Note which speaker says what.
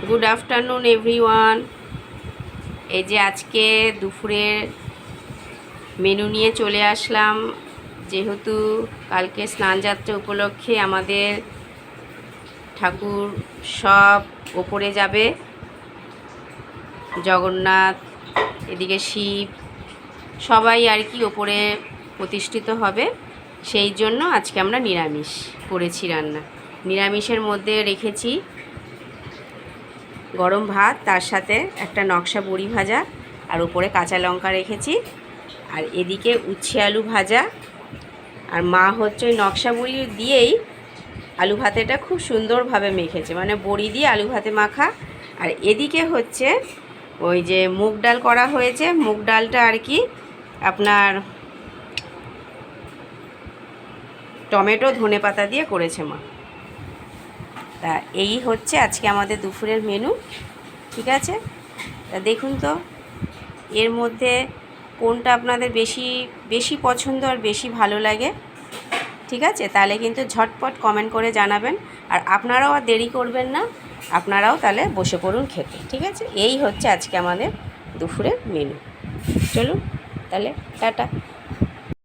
Speaker 1: Good afternoon everyone. এই যে আজকে দুপুরের মেনু নিয়ে চলে আসলাম। যেহেতু কালকে স্নানযাত্রা উপলক্ষে আমাদের ঠাকুর সব ওপরে যাবে, জগন্নাথ, এদিকে শিব, সবাই আর কি ওপরে প্রতিষ্ঠিত হবে। সেই জন্য আজকে আমরা নিরামিষ করেছি রান্না। নিরামিষের মধ্যে রেখেছি গরম ভাত, তার সাথে একটা নকশা বড়ি ভাজা, আর উপরে কাঁচা লঙ্কা রেখেছি, আর এদিকে উচ্ছে আলু ভাজা। আর মা হচ্ছে ওই নকশা বড়ি দিয়েই আলু ভাতেটা খুব সুন্দরভাবে মেখেছে, মানে বড়ি দিয়ে আলু ভাতে মাখা। আর এদিকে হচ্ছে ওই যে মুগ ডাল করা হয়েছে, মুগ ডালটা আর কি আপনার টমেটো ধনেপাতা দিয়ে করেছে মা। তা এই হচ্ছে আজকে আমাদের দুপুরের মেনু। ঠিক আছে, তা দেখুন তো এর মধ্যে কোনটা আপনাদের বেশি বেশি পছন্দ আর বেশি ভালো লাগে। ঠিক আছে, তাহলে কিন্তু ঝটপট কমেন্ট করে জানাবেন। আর আপনারাও আর দেরি করবেন না, আপনারাও তাহলে বসে পড়ুন খেতে। ঠিক আছে, এই হচ্ছে আজকে আমাদের দুপুরের মেনু। চলুন তাহলে, টাটা।